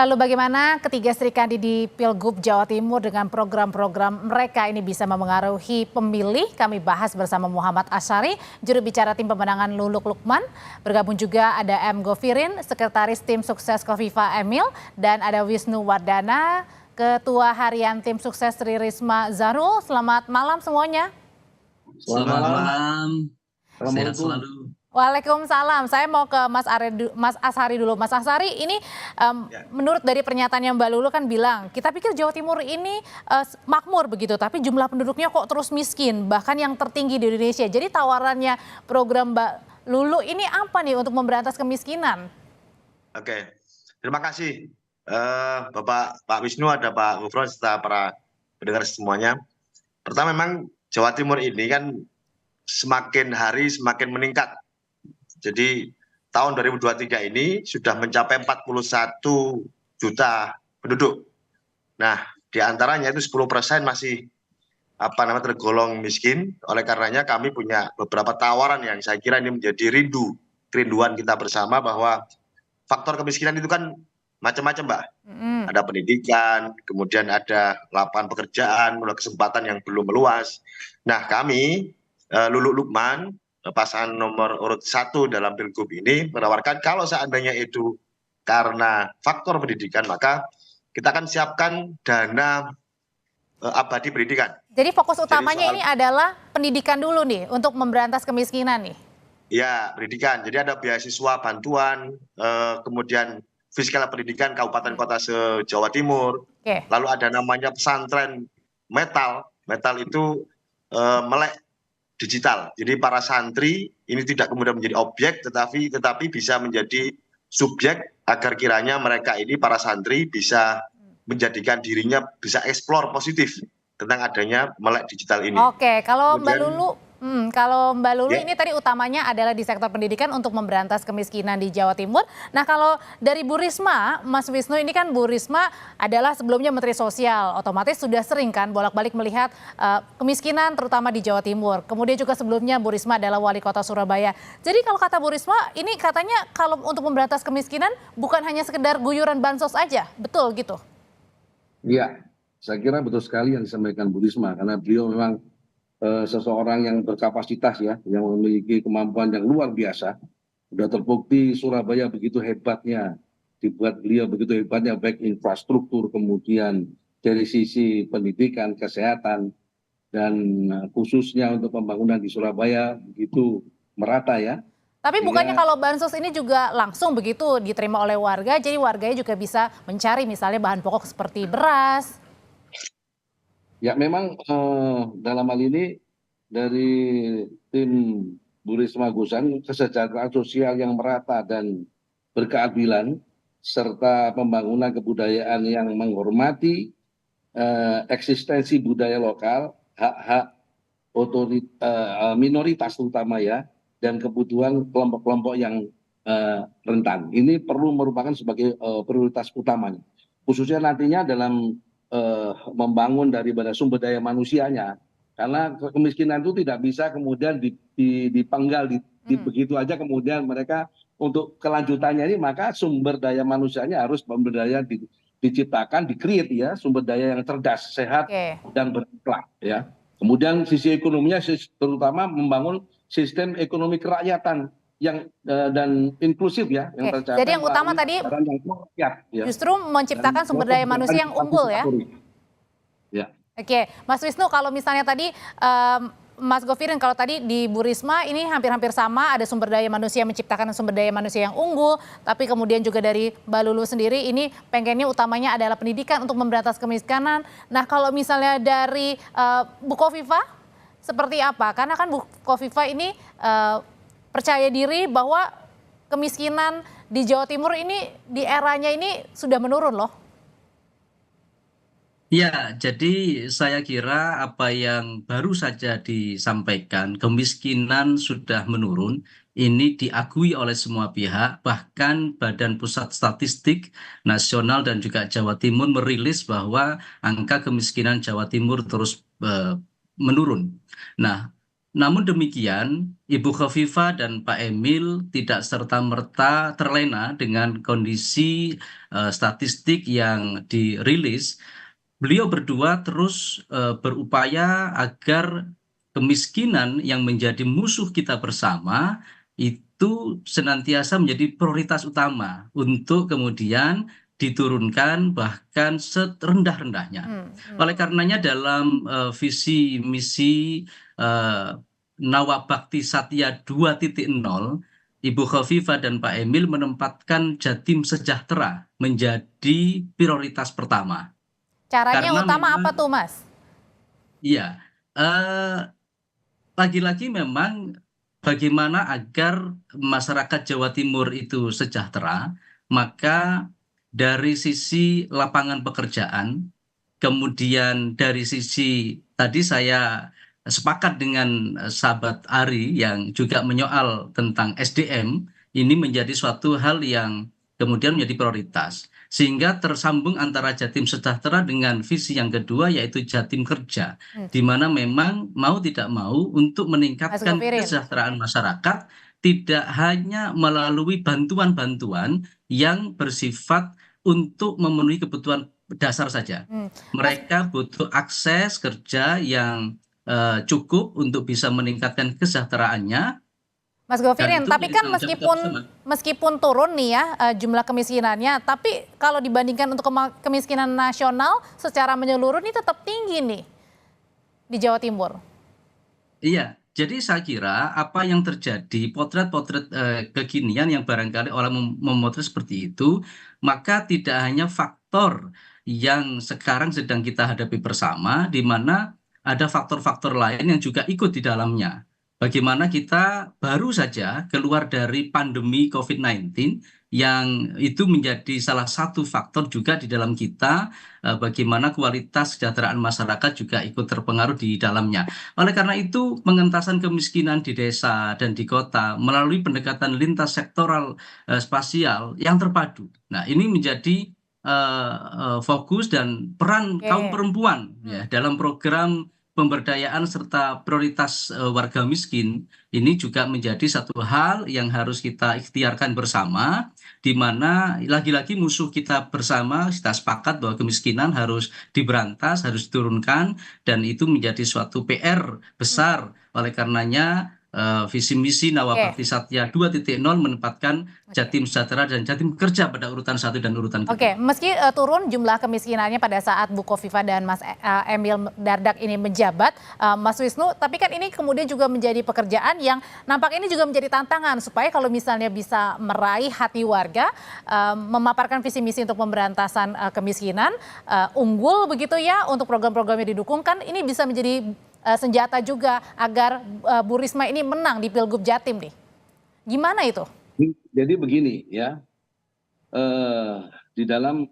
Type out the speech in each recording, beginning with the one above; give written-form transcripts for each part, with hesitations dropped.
Lalu bagaimana ketiga Sri Kandi di Pilgub Jawa Timur dengan program-program mereka ini bisa memengaruhi pemilih? Kami bahas bersama Muhammad Asyari, juru bicara tim pemenangan Luluk Lukman. Bergabung juga ada M. Govirin, sekretaris tim sukses Kofifa Emil, dan ada Wisnu Wardana, ketua harian tim sukses Tri Risma Zarul. Selamat malam semuanya. Selamat malam. Sehat selalu. Waalaikumsalam. Saya mau ke Mas Asyari dulu. Mas Asyari, ini menurut dari pernyataannya Mbak Lulu kan bilang, kita pikir Jawa Timur ini makmur begitu, tapi jumlah penduduknya kok terus miskin, bahkan yang tertinggi di Indonesia. Jadi tawarannya program Mbak Lulu ini apa nih untuk memberantas kemiskinan? Oke, terima kasih Pak Wisnu, ada Pak Gufron, serta para pendengar semuanya. Pertama, memang Jawa Timur ini kan semakin hari semakin meningkat. Jadi tahun 2023 ini sudah mencapai 41 juta penduduk. Nah, diantaranya itu 10% masih tergolong miskin. Oleh karenanya kami punya beberapa tawaran yang saya kira ini menjadi kerinduan kita bersama, bahwa faktor kemiskinan itu kan macam-macam, Mbak. Ada pendidikan, kemudian ada lapangan pekerjaan, kesempatan yang belum meluas. Nah, kami Luluk Lukman, pasangan nomor urut 1 dalam Pilgub ini, menawarkan kalau seandainya itu karena faktor pendidikan, maka kita akan siapkan dana abadi pendidikan. Jadi fokus utamanya ini adalah pendidikan dulu nih untuk memberantas kemiskinan nih. Ya, pendidikan. Jadi ada beasiswa bantuan, kemudian fiskal pendidikan kabupaten kota se-Jawa Timur. Lalu ada namanya pesantren metal. Metal itu melek digital. Jadi para santri ini tidak kemudian menjadi objek, tetapi bisa menjadi subjek, agar kiranya mereka ini, para santri, bisa menjadikan dirinya, bisa eksplor positif tentang adanya melek digital ini. Oke, kalau Mbak Lulu ini tadi utamanya adalah di sektor pendidikan untuk memberantas kemiskinan di Jawa Timur. Nah, kalau dari Bu Risma, Mas Wisnu, ini kan Bu Risma adalah sebelumnya Menteri Sosial, otomatis sudah sering kan bolak-balik melihat kemiskinan terutama di Jawa Timur. Kemudian juga sebelumnya Bu Risma adalah Wali Kota Surabaya. Jadi kalau kata Bu Risma, ini katanya kalau untuk memberantas kemiskinan bukan hanya sekedar guyuran bansos aja, betul gitu? Iya, saya kira betul sekali yang disampaikan Bu Risma, karena beliau memang seseorang yang berkapasitas ya, yang memiliki kemampuan yang luar biasa. Sudah terbukti Surabaya begitu hebatnya, dibuat beliau begitu hebatnya, baik infrastruktur, kemudian dari sisi pendidikan, kesehatan, dan khususnya untuk pembangunan di Surabaya begitu merata ya. Tapi bukannya kalau bansos ini juga langsung begitu diterima oleh warga, jadi warganya juga bisa mencari misalnya bahan pokok seperti beras. Ya, memang dalam hal ini dari tim Bu Risma Guzan, kesejahteraan sosial yang merata dan berkeadilan, serta pembangunan kebudayaan yang menghormati eksistensi budaya lokal, hak-hak minoritas terutama ya, dan kebutuhan kelompok-kelompok yang rentan. Ini perlu merupakan sebagai prioritas utamanya. Khususnya nantinya dalam membangun daripada sumber daya manusianya, karena kemiskinan itu tidak bisa kemudian dipenggal begitu aja, kemudian mereka untuk kelanjutannya ini, maka sumber daya manusianya harus sumber daya diciptakan, di-create ya, sumber daya yang cerdas, sehat, dan berakhlak ya. Kemudian sisi ekonominya terutama membangun sistem ekonomi kerakyatan yang dan inklusif ya, yang tercapai. Jadi yang utama tadi justru menciptakan sumber daya manusia yang unggul ya. Oke, Mas Wisnu, kalau misalnya tadi Mas Govirin, kalau tadi di Bu Risma ini hampir-hampir sama, ada sumber daya manusia, menciptakan sumber daya manusia yang unggul, tapi kemudian juga dari Mbak Lulu sendiri ini pengennya utamanya adalah pendidikan untuk memberantas kemiskinan. Nah, kalau misalnya dari Bu Kofifa seperti apa? Karena kan Bu Kofifa ini percaya diri bahwa kemiskinan di Jawa Timur ini di eranya ini sudah menurun loh. Ya, jadi saya kira apa yang baru saja disampaikan, kemiskinan sudah menurun, ini diakui oleh semua pihak, bahkan Badan Pusat Statistik Nasional dan juga Jawa Timur merilis bahwa angka kemiskinan Jawa Timur terus menurun. Nah, Namun demikian, Ibu Khofifah dan Pak Emil tidak serta-merta terlena dengan kondisi statistik yang dirilis. Beliau berdua terus berupaya agar kemiskinan yang menjadi musuh kita bersama itu senantiasa menjadi prioritas utama untuk kemudian diturunkan bahkan serendah-rendahnya. Oleh karenanya dalam visi misi Nawabakti Satya 2.0, Ibu Khofifah dan Pak Emil menempatkan Jatim Sejahtera menjadi prioritas pertama. Caranya Karena utama memang, apa tuh, Mas? iya, lagi-lagi memang bagaimana agar masyarakat Jawa Timur itu sejahtera, maka dari sisi lapangan pekerjaan, kemudian dari sisi tadi saya sepakat dengan sahabat Ari yang juga menyoal tentang SDM, ini menjadi suatu hal yang kemudian menjadi prioritas. Sehingga tersambung antara Jatim Sejahtera dengan visi yang kedua yaitu Jatim Kerja, di mana memang mau tidak mau untuk meningkatkan kesejahteraan masyarakat tidak hanya melalui bantuan-bantuan yang bersifat untuk memenuhi kebutuhan dasar saja. Mereka butuh akses kerja yang cukup untuk bisa meningkatkan kesejahteraannya. Mas Govirin, tapi kan meskipun turun nih ya jumlah kemiskinannya, tapi kalau dibandingkan untuk kemiskinan nasional secara menyeluruh ini tetap tinggi nih di Jawa Timur. Iya, jadi saya kira apa yang terjadi, potret-potret kekinian yang barangkali orang memotret seperti itu, maka tidak hanya faktor yang sekarang sedang kita hadapi bersama, di mana ada faktor-faktor lain yang juga ikut di dalamnya. Bagaimana kita baru saja keluar dari pandemi COVID-19 yang itu menjadi salah satu faktor juga di dalam kita, bagaimana kualitas kesejahteraan masyarakat juga ikut terpengaruh di dalamnya. Oleh karena itu, pengentasan kemiskinan di desa dan di kota melalui pendekatan lintas sektoral spasial yang terpadu. Nah, ini menjadi fokus dan peran kaum perempuan ya dalam program pemberdayaan serta prioritas warga miskin ini juga menjadi satu hal yang harus kita ikhtiarkan bersama, di mana lagi-lagi musuh kita bersama kita sepakat bahwa kemiskinan harus diberantas, harus diturunkan, dan itu menjadi suatu PR besar. Oleh karenanya visi misi Nawabakti Satya 2.0 menempatkan Jatim Sejahtera dan Jatim Kerja pada urutan 1 dan urutan kedua. Oke, meski turun jumlah kemiskinannya pada saat Bu Khofifah dan Mas Emil Dardak ini menjabat, Mas Wisnu, tapi kan ini kemudian juga menjadi pekerjaan yang nampak ini juga menjadi tantangan supaya kalau misalnya bisa meraih hati warga, memaparkan visi misi untuk pemberantasan kemiskinan, unggul begitu ya untuk program-program yang didukung, kan ini bisa menjadi senjata juga agar Bu Risma ini menang di Pilgub Jatim nih. Gimana itu? Jadi begini ya, di dalam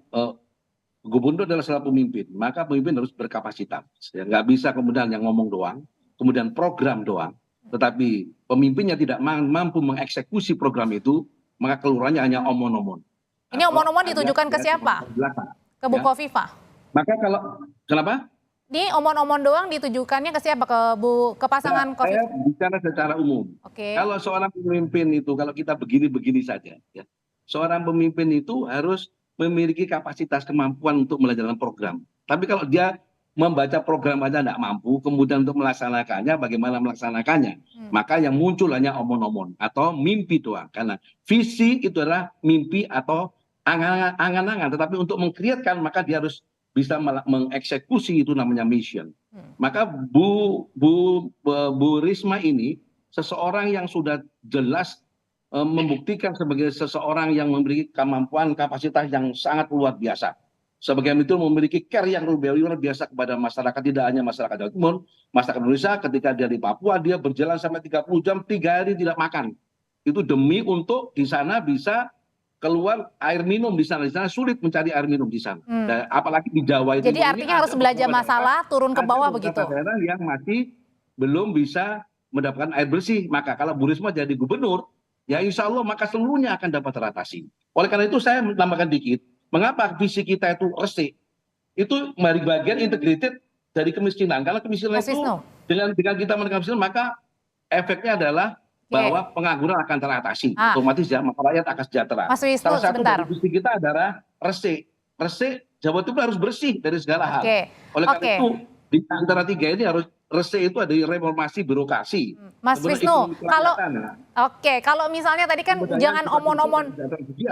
gubernur adalah salah pemimpin, maka pemimpin harus berkapasitas. Ya, nggak bisa kemudian yang ngomong doang, kemudian program doang, tetapi pemimpinnya tidak mampu mengeksekusi program itu, maka keluarannya hanya omon-omon. Ini omon-omon ditujukan ke siapa? Ke Bu Khofifah. Maka kalau kenapa? Ini omon-omon doang ditujukannya ke siapa? Ke pasangan Khofifah? Saya bicara secara umum. Kalau seorang pemimpin itu, kalau kita begini-begini saja, ya, seorang pemimpin itu harus memiliki kapasitas kemampuan untuk melaksanakan program. Tapi kalau dia membaca program aja tidak mampu, kemudian untuk melaksanakannya, bagaimana melaksanakannya, maka yang muncul hanya omon-omon atau mimpi doang. Karena visi itu adalah mimpi atau angan-angan, tetapi untuk mengkreatkan maka dia harus bisa mengeksekusi, itu namanya mission. Maka Bu Risma ini seseorang yang sudah jelas membuktikan sebagai seseorang yang memiliki kemampuan kapasitas yang sangat luar biasa. Sebagai itu memiliki care yang luar biasa kepada masyarakat, tidak hanya masyarakat Jawa Timur, masyarakat Indonesia. Ketika dia di Papua, dia berjalan sampai 30 jam, 3 hari tidak makan. Itu demi untuk di sana bisa keluar air minum di sana sulit mencari air minum di sana. Dan apalagi di Jawa itu. Jadi artinya harus belajar masalah turun ke bawah begitu. Ada daerah yang masih belum bisa mendapatkan air bersih. Maka kalau Bu Risma jadi gubernur, ya insya Allah maka seluruhnya akan dapat teratasi. Oleh karena itu saya menambahkan dikit, mengapa visi kita itu resik? Itu bagian integrated dari kemiskinan. Karena kemiskinan itu dengan kita menekan kemiskinan, maka efeknya adalah bahwa pengangguran akan teratasi, otomatis ya rakyat akan sejahtera. Mas Wisnu, salah satu sebentar. dari visi kita adalah resik Jawa Timur harus bersih dari segala hal. Oleh karena itu di antara tiga ini harus resik itu ada reformasi birokrasi. Mas Wisnu, kalau misalnya tadi kan jangan omon-omon,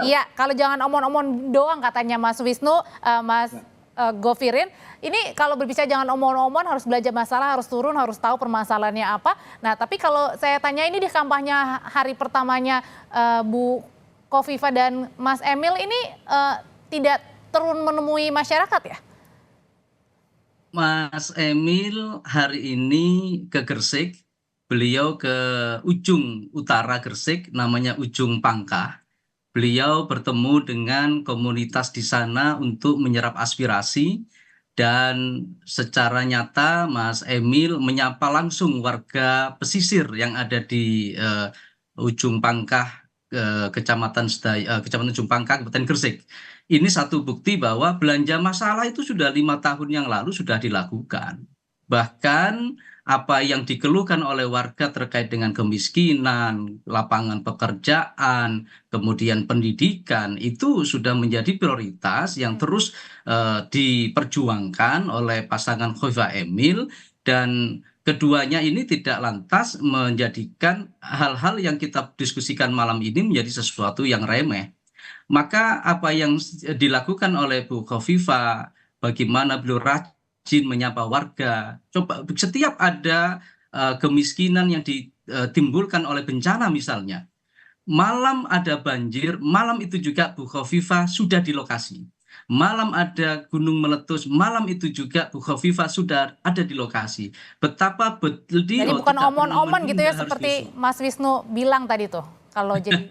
iya kalau jangan omon-omon doang katanya Mas Wisnu, Mas Govirin, ini kalau berbicara jangan omon-omon, harus belajar masalah, harus turun, harus tahu permasalahannya apa. Nah tapi kalau saya tanya ini di kampanye hari pertamanya Bu Kofifa dan Mas Emil ini tidak turun menemui masyarakat ya? Mas Emil hari ini ke Gresik, beliau ke ujung utara Gresik, namanya Ujung Pangkah. Beliau bertemu dengan komunitas di sana untuk menyerap aspirasi dan secara nyata Mas Emil menyapa langsung warga pesisir yang ada di Ujung Pangkah, Kecamatan Ujung Pangkah, Kabupaten Gresik. Ini satu bukti bahwa belanja masalah itu sudah 5 tahun yang lalu sudah dilakukan. Bahkan apa yang dikeluhkan oleh warga terkait dengan kemiskinan, lapangan pekerjaan, kemudian pendidikan, itu sudah menjadi prioritas yang terus diperjuangkan oleh pasangan Khofifa Emil, dan keduanya ini tidak lantas menjadikan hal-hal yang kita diskusikan malam ini menjadi sesuatu yang remeh. Maka apa yang dilakukan oleh Bu Khofifa, bagaimana beliau rajin menyapa warga. Coba setiap ada kemiskinan yang ditimbulkan oleh bencana misalnya, malam ada banjir, malam itu juga Bu Khofifa sudah di lokasi. Malam ada gunung meletus, malam itu juga Bu Khofifa sudah ada di lokasi. Betapa jadi bukan omon-omon gitu ya, seperti Mas Wisnu bilang tadi tuh. Kalau jadi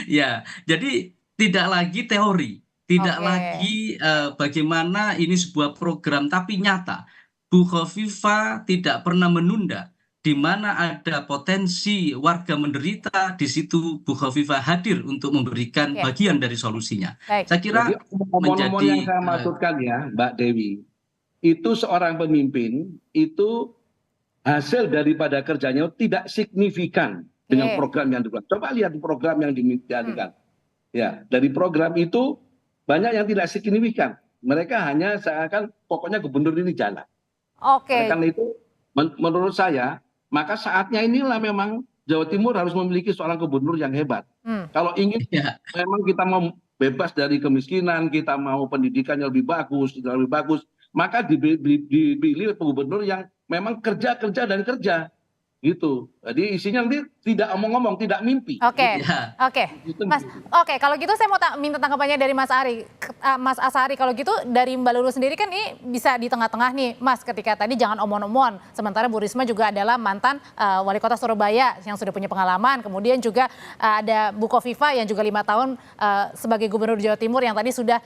ya, jadi tidak lagi teori, tidak lagi bagaimana ini sebuah program, tapi nyata. Bu Khofifa tidak pernah menunda. Di mana ada potensi warga menderita, di situ Bu Khofifa hadir untuk memberikan bagian dari solusinya. Saya kira menjadi yang saya maksudkan ya, Mbak Dewi, itu seorang pemimpin itu hasil daripada kerjanya tidak signifikan dengan program yang dibuat. Coba lihat program yang dijalankan. Ya, dari program itu banyak yang tidak signifikan. Mereka hanya seakan pokoknya gubernur ini jalan. Karena itu menurut saya, maka saatnya inilah memang Jawa Timur harus memiliki seorang gubernur yang hebat. Kalau ingin memang kita mau bebas dari kemiskinan, kita mau pendidikan yang lebih bagus, maka dipilih gubernur yang memang kerja dan kerja. Gitu. Jadi isinya nanti tidak omong-omong, tidak mimpi. Kalau gitu saya mau minta tanggapannya dari Mas Ari, Mas Asari. Kalau gitu dari Mbak Lulu sendiri kan ini bisa di tengah-tengah nih, Mas. Ketika tadi jangan omon-omon. Sementara Bu Risma juga adalah mantan wali kota Surabaya yang sudah punya pengalaman. Kemudian juga ada Bu Khofifa yang juga 5 tahun sebagai gubernur Jawa Timur yang tadi sudah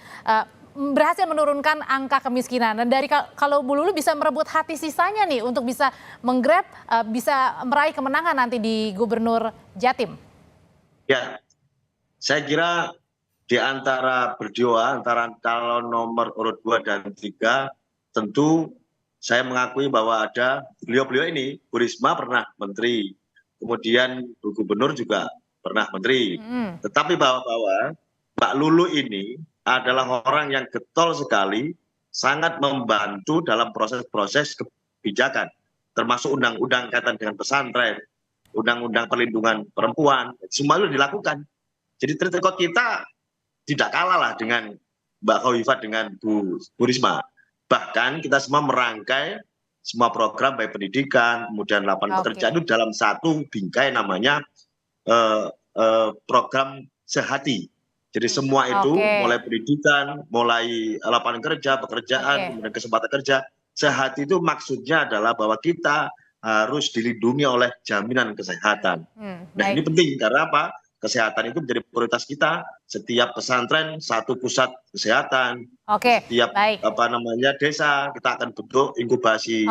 berhasil menurunkan angka kemiskinan. Dan dari kalau Bu Lulu bisa merebut hati sisanya nih untuk bisa menggrab, bisa meraih kemenangan nanti di Gubernur Jatim. Ya, saya kira di antara berdua, antara calon nomor urut 2 dan 3, tentu saya mengakui bahwa ada beliau-beliau ini, Bu Risma pernah menteri, kemudian Bu Gubernur juga pernah menteri. Tetapi bahwa Mbak Lulu ini adalah orang yang getol sekali, sangat membantu dalam proses-proses kebijakan, termasuk undang-undang kaitan dengan pesantren, undang-undang perlindungan perempuan, semua itu dilakukan. Jadi track record kita tidak kalah lah dengan Mbak Khofifa dengan Bu Risma. Bahkan kita semua merangkai semua program baik pendidikan, kemudian lapangan pekerjaan itu dalam satu bingkai namanya program Sehati. Jadi semua itu mulai pendidikan, mulai lapangan kerja, pekerjaan, kemudian kesempatan kerja. Sehati itu maksudnya adalah bahwa kita harus dilindungi oleh jaminan kesehatan. Nah ini penting karena apa? Kesehatan itu menjadi prioritas kita. Setiap pesantren satu pusat kesehatan. Setiap desa kita akan bentuk inkubasi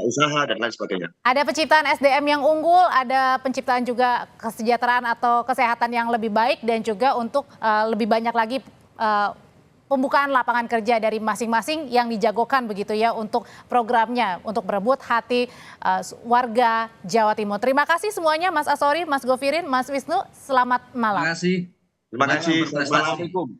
usaha dan lain sebagainya. Ada penciptaan SDM yang unggul, ada penciptaan juga kesejahteraan atau kesehatan yang lebih baik, dan juga untuk lebih banyak lagi pembukaan lapangan kerja dari masing-masing yang dijagokan begitu ya untuk programnya untuk berebut hati warga Jawa Timur. Terima kasih semuanya Mas Asori, Mas Govirin, Mas Wisnu, selamat malam. Terima kasih. Terima kasih. Berprestasi. Assalamualaikum.